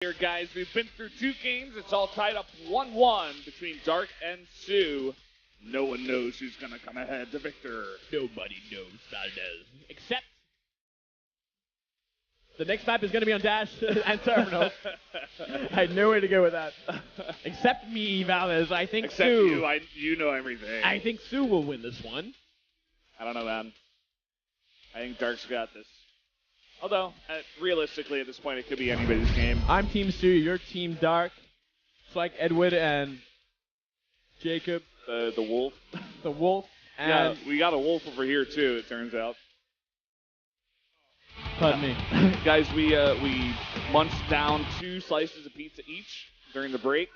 Here, guys, we've been through 2 games. It's all tied up 1-1 between Dark and Sue. No one knows who's going to come ahead to victor. Nobody knows Valdez. Except the next map is going to be on Dash and Terminal. I had nowhere to go with that. Except me, Valdez. I think Except Sue. you know everything. I think Sue will win this one. I don't know, man. I think Dark's got this. Although, realistically, at this point, it could be anybody's game. I'm Team Sue. You're Team Dark. It's like Edward and Jacob. The wolf. The wolf. And yeah, we got a wolf over here, too, it turns out. Pardon me. Guys, we munched down 2 slices of pizza each during the break.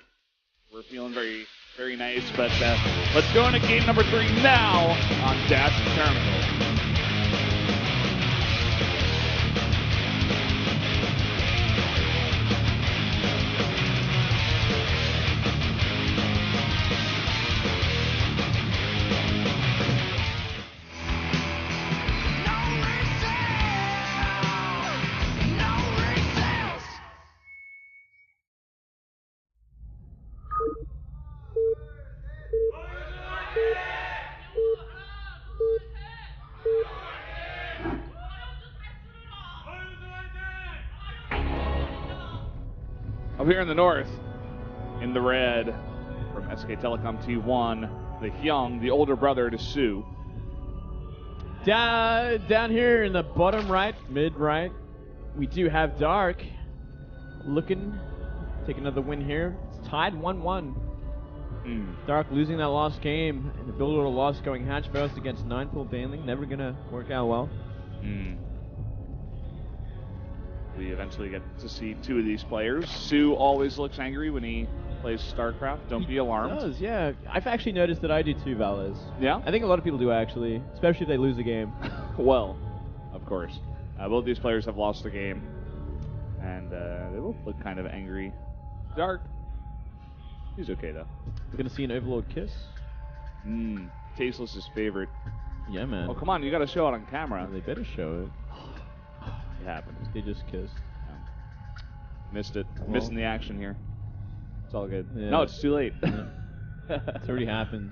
We're feeling very, very nice. But let's go into game number 3 now on Dash and Terminal. Up here in the north, in the red, from SK Telecom T1, the Hyung, the older brother to Sue. Down here in the bottom right, mid right, we do have Dark looking, take another win here. It's tied 1-1. Dark losing that last game, and the build order loss going hatch first against 9-pool Baneling, never gonna work out well. We eventually get to see 2 of these players. Sue always looks angry when he plays StarCraft. Don't be alarmed. He does, yeah. I've actually noticed that I do too, Valdez. Yeah? I think a lot of people do, actually, especially if they lose a game. Well, of course. Both these players have lost the game, and they both look kind of angry. Dark, he's okay, though. We're going to see an Overlord kiss. Tasteless's favorite. Yeah, man. Oh, come on, you got to show it on camera. They better show it. It happened. They just kissed. Yeah. Missed it. Well, missing the action here. It's all good. Yeah. No, it's too late. It's already happened.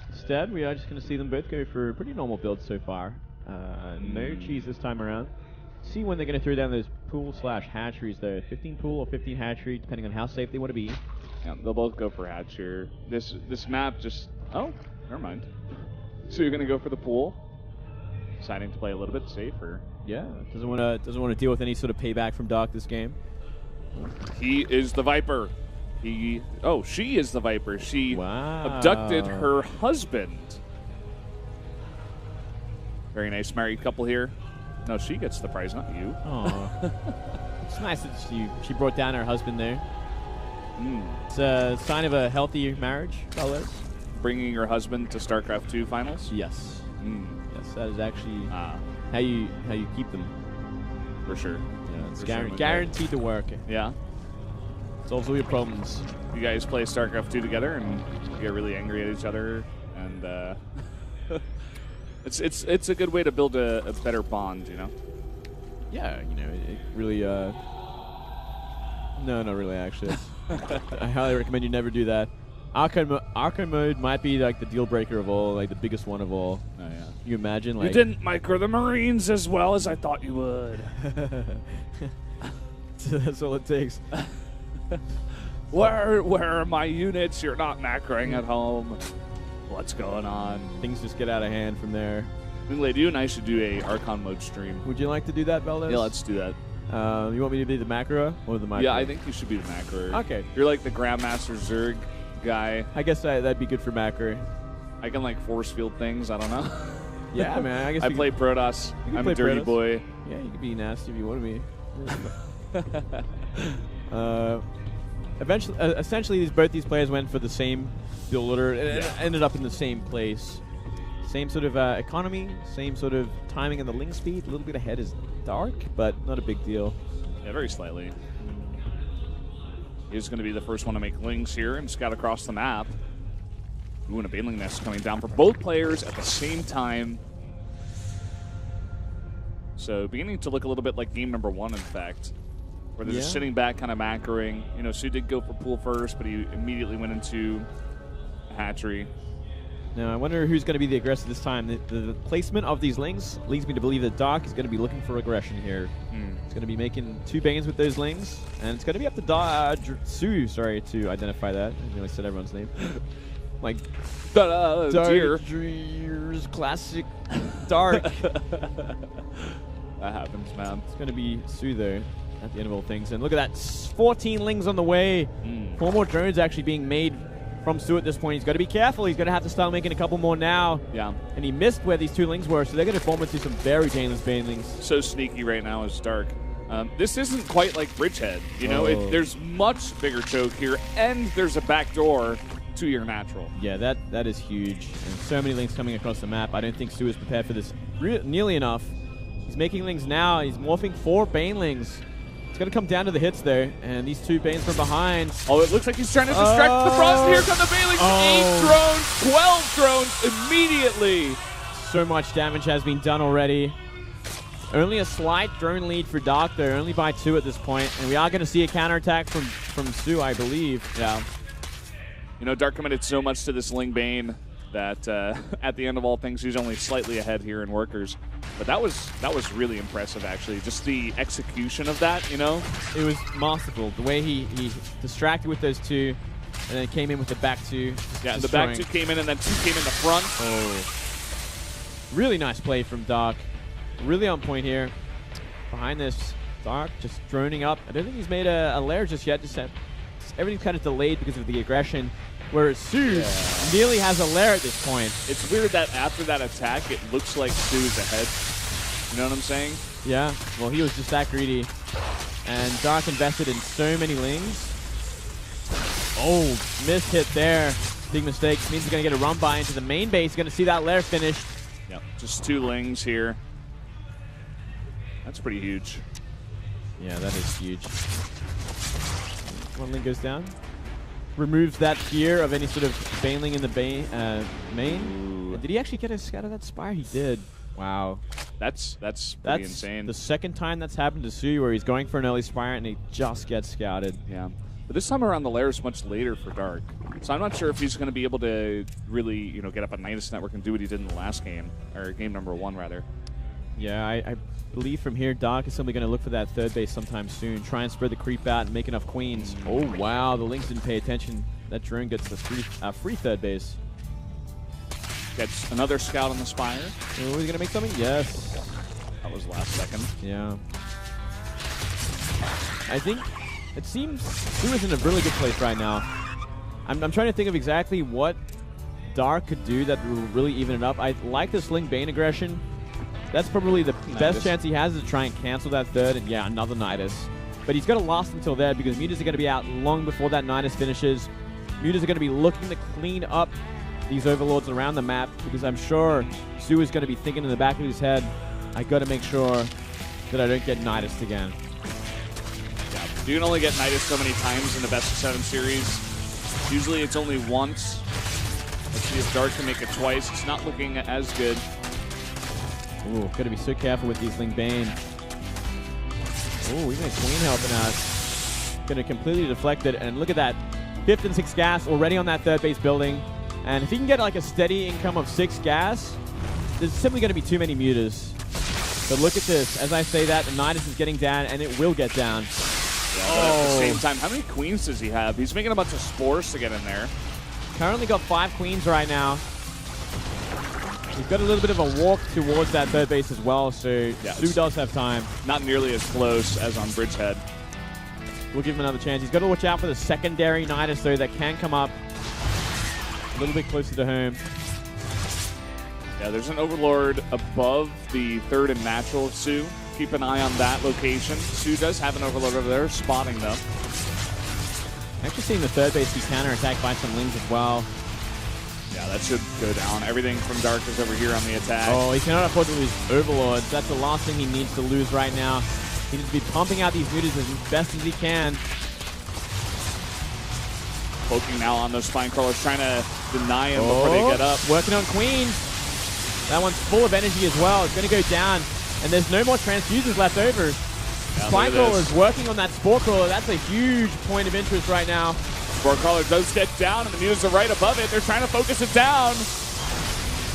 Instead, we are just going to see them both go for a pretty normal build so far. No cheese this time around. See when they're going to throw down those pool/hatcheries though. 15 pool or 15 hatchery, depending on how safe they want to be. Yeah, they'll both go for hatch here. This map just... Oh, never mind. So you're going to go for the pool? Deciding to play a little bit safer. Yeah, doesn't want to deal with any sort of payback from Dark this game. He is the Viper. She is the Viper. She abducted her husband. Very nice married couple here. No, she gets the prize, not you. Oh, it's nice that she brought down her husband there. It's a sign of a healthy marriage, fellas. Bringing your husband to StarCraft 2 finals? Yes. Yes, that is actually how you keep them. For sure. Yeah, it's guaranteed to work. Yeah. Solves all your problems. You guys play StarCraft 2 together and get really angry at each other, and it's a good way to build a better bond, you know. Yeah, you know, it really. No, not really. Actually, I highly recommend you never do that. Arcade mode might be like the deal breaker of all, like the biggest one of all. Oh yeah. You imagine like you didn't micro the Marines as well as I thought you would. So that's all it takes. Where are my units? You're not macroing at home. What's going on? Things just get out of hand from there. Moonglade, you and I should do a Archon mode stream. Would you like to do that, Valdez? Yeah, let's do that. You want me to be the macro or the micro? Yeah, I think you should be the macro. Okay. You're like the Grandmaster Zerg guy. I guess that'd be good for macro. I can like force field things. I don't know. Yeah, man. I guess I play Protoss. I'm a dirty boy. Yeah, you can be nasty if you want to be. Essentially, both these players went for the same build order and ended up in the same place. Same sort of economy, same sort of timing and the link speed. A little bit ahead is Dark, but not a big deal. Yeah, very slightly. He's going to be the first one to make links here and scout across the map. Ooh, and a Baneling Nest coming down for both players at the same time. So beginning to look a little bit like game number 1, in fact, where they're just sitting back, kind of macroing. You know, Sue did go for pool first, but he immediately went into hatchery. Now, I wonder who's going to be the aggressor this time. The placement of these lings leads me to believe that Dark is going to be looking for aggression here. It's going to be making 2 Banes with those lings, and it's going to be up to Sue, to identify that. I nearly said everyone's name. Like, Dark Dreers, classic Dark. That happens, man. It's going to be Sue, though, at the end of all things. And look at that, 14 lings on the way. 4 more drones actually being made from Sue at this point. He's got to be careful. He's going to have to start making a couple more now. Yeah. And he missed where these 2 lings were, so they're going to form into some very dangerous banelings. So sneaky right now is Dark. This isn't quite like Bridgehead. You know, there's much bigger choke here, and there's a back door to your natural. Yeah, that is huge. And so many lings coming across the map. I don't think Sue is prepared for this nearly enough. He's making lings now. He's morphing 4 banelings. It's going to come down to the hits, though, and these 2 Banes from behind. Oh, it looks like he's trying to distract the front. Here come the Banelings. 8 drones, 12 drones immediately. So much damage has been done already. Only a slight drone lead for Dark, though, only by 2 at this point. And we are going to see a counterattack from Sue, I believe. Yeah. You know, Dark committed so much to this Ling Bane that at the end of all things, he's only slightly ahead here in workers. But that was really impressive, actually. Just the execution of that, you know? It was masterful. The way he distracted with those 2, and then came in with the back 2. Yeah, the back 2 came in, and then 2 came in the front. Oh. Really nice play from Dark. Really on point here. Behind this, Dark just droning up. I don't think he's made a lair just yet. Everything's kind of delayed because of the aggression. Whereas Sue nearly has a lair at this point. It's weird that after that attack, it looks like Sue is ahead. You know what I'm saying? Yeah. Well, he was just that greedy. And Dark invested in so many lings. Oh, missed hit there. Big mistake. Means he's going to get a run by into the main base. He's going to see that lair finished. Yep. Just 2 lings here. That's pretty huge. Yeah, that is huge. 1 ling goes down. Removes that fear of any sort of baneling in the main. Did he actually get a scout of that spire? He did. Wow. That's pretty insane. The second time that's happened to Sue, where he's going for an early spire and he just gets scouted. Yeah. But this time around, the lair is much later for Dark. So I'm not sure if he's going to be able to really, you know, get up a Nidus network and do what he did in the last game, or game number 1, rather. Yeah, I believe from here, Dark is simply going to look for that 3rd base sometime soon. Try and spread the creep out and make enough queens. Oh, wow. The Lynx didn't pay attention. That drone gets the free 3rd base. Gets another scout on the spire. Oh, he's going to make something? Yes. That was last second. Yeah. I think it seems Sue is in a really good place right now. I'm trying to think of exactly what Dark could do that will really even it up. I like this Ling Bane aggression. That's probably the best chance he has is to try and cancel that 3rd, and yeah, another Nidus. But he's got to last until there because Mutas are going to be out long before that Nidus finishes. Mutas are going to be looking to clean up these overlords around the map because I'm sure Sue is going to be thinking in the back of his head, I got to make sure that I don't get Nidus again. Yeah, you can only get Nidus so many times in the best of 7 series. Usually it's only once. Let's see if Dark can make it twice. It's not looking as good. Ooh, got to be so careful with these Ling Bane. Ooh, even a queen helping us. Going to completely deflect it, and look at that. 5th and 6th gas already on that 3rd base building. And if he can get like a steady income of 6 gas, there's simply going to be too many mutas. But look at this. As I say that, the Nidus is getting down, and it will get down. Yeah, but at the same time, how many queens does he have? He's making a bunch of spores to get in there. Currently got 5 queens right now. He's got a little bit of a walk towards that 3rd base as well, so Sue does have time. Not nearly as close as on Bridgehead. We'll give him another chance. He's got to watch out for the secondary Nidus, though, that can come up a little bit closer to home. Yeah, there's an Overlord above the 3rd and natural of Sue. Keep an eye on that location. Sue does have an Overlord over there, spotting though. Actually seeing the 3rd base be counter-attacked by some Lings as well. Yeah, that should go down. Everything from Dark is over here on the attack. Oh, he cannot afford to lose Overlords. That's the last thing he needs to lose right now. He needs to be pumping out these mutas as best as he can. Poking now on those spine crawlers, trying to deny him before they get up. Working on queens. That one's full of energy as well. It's going to go down. And there's no more transfuses left over. Spine Crawler is working on that Spore Crawler. That's a huge point of interest right now. Spore Crawler does get down, and the mutas are right above it. They're trying to focus it down.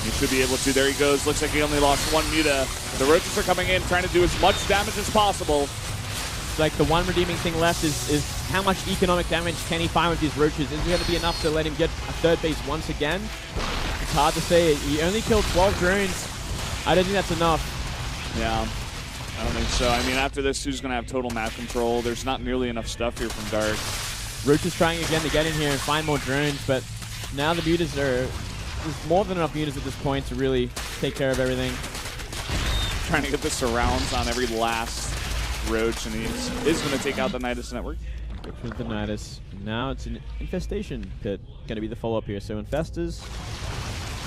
He should be able to. There he goes. Looks like he only lost one muta. The roaches are coming in, trying to do as much damage as possible. It's like the one redeeming thing left is how much economic damage can he find with these roaches? Is it going to be enough to let him get a third base once again? It's hard to say. He only killed 12 drones. I don't think that's enough. Yeah, I don't think so. I mean, after this, who's going to have total map control? There's not nearly enough stuff here from Dark. Roach is trying again to get in here and find more drones, but now the mutas there's more than enough mutas at this point to really take care of everything. Trying to get the surrounds on every last roach, and he is going to take out the Nidus network. Which was the Nidus. Now it's an infestation pit. Going to be the follow-up here. So Infestors.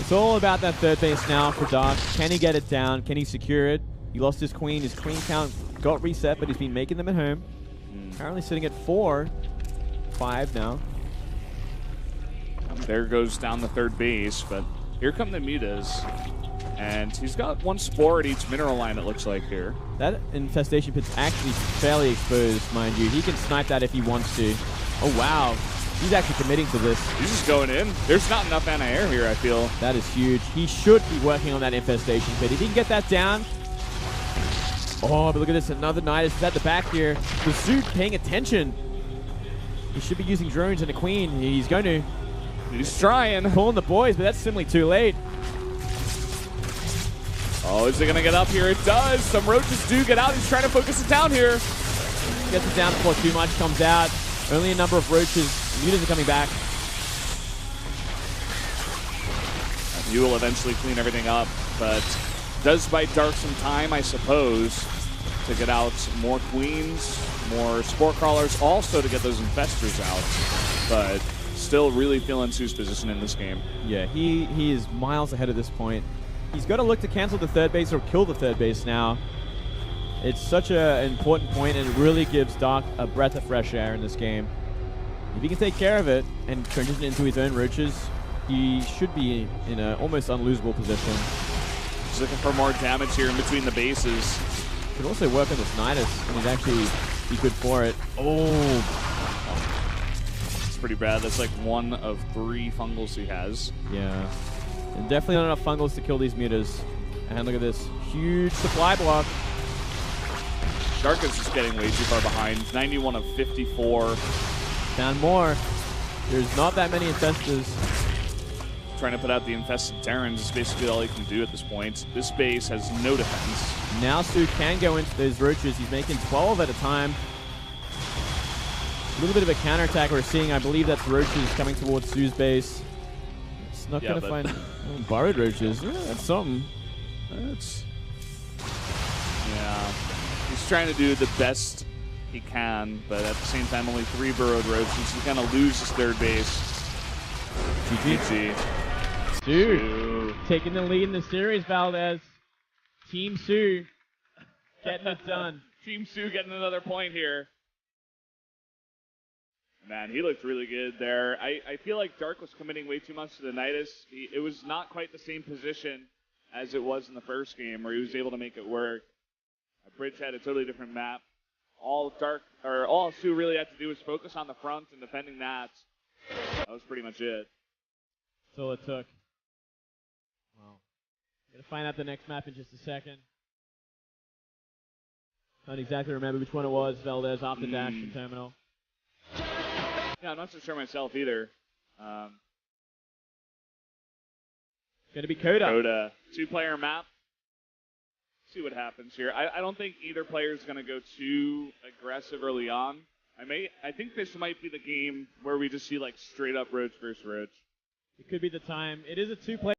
It's all about that third base now for Dark. Can he get it down? Can he secure it? He lost his queen. His queen count got reset, but he's been making them at home. Currently sitting at 4. 5 now. There goes down the third base, but here come the mutas. And he's got one spore at each mineral line, it looks like here. That infestation pit's actually fairly exposed, mind you. He can snipe that if he wants to. Oh, wow. He's actually committing to this. He's just going in. There's not enough anti-air here, I feel. That is huge. He should be working on that infestation pit. If he can get that down. Oh, but look at this. Another Nidus is at the back here. The suit paying attention. He should be using drones and a queen. He's going to. He's trying. Pulling the boys, but that's simply too late. Oh, is it going to get up here? It does. Some roaches do get out. He's trying to focus it down here. Gets it down before too much comes out. Only a number of roaches. Mutas are coming back. You will eventually clean everything up, but does buy Dark some time, I suppose, to get out more queens, more spore crawlers, also to get those infestors out. But still really feeling Sue's position in this game. Yeah, he is miles ahead at this point. He's got to look to cancel the third base or kill the third base now. It's such an important point, and it really gives Dark a breath of fresh air in this game. If he can take care of it and transition into his own roaches, he should be in an almost unlosable position. He's looking for more damage here in between the bases. Could also work on this Nidus, and he'd actually be good for it. Oh! It's pretty bad. That's like 1 of 3 fungals he has. Yeah. And definitely not enough fungals to kill these mutas. And look at this. Huge supply block. Dark is just getting way too far behind. 91 of 54. Down more. There's not that many infestors. Trying to put out the infested Terrans is basically all he can do at this point. This base has no defense. Now Sue can go into those roaches. He's making 12 at a time. A little bit of a counterattack we're seeing. I believe that's roaches coming towards Sue's base. It's not going to find borrowed roaches. Yeah, that's something. That's... Yeah. He's trying to do the best he can, but at the same time, only 3 burrowed roaches. He's going to lose his third base. GG. Sue taking the lead in the series, Valdez. Team Sue getting it done. Team Sue getting another point here. Man, he looked really good there. I feel like Dark was committing way too much to the Nidus. It was not quite the same position as it was in the first game where he was able to make it work. Bridge had a totally different map. All Sue really had to do was focus on the front and defending that. That was pretty much it. That's all it took. Wow. Gonna find out the next map in just a second. Can't exactly remember which one it was. Valdez off the dash and terminal. Yeah, I'm not so sure myself either. Gonna be Coda. Coda. 2-player map. See what happens here. I don't think either player is going to go too aggressive early on. I think this might be the game where we just see like straight up roach versus roach. It could be the time. It is a 2-player.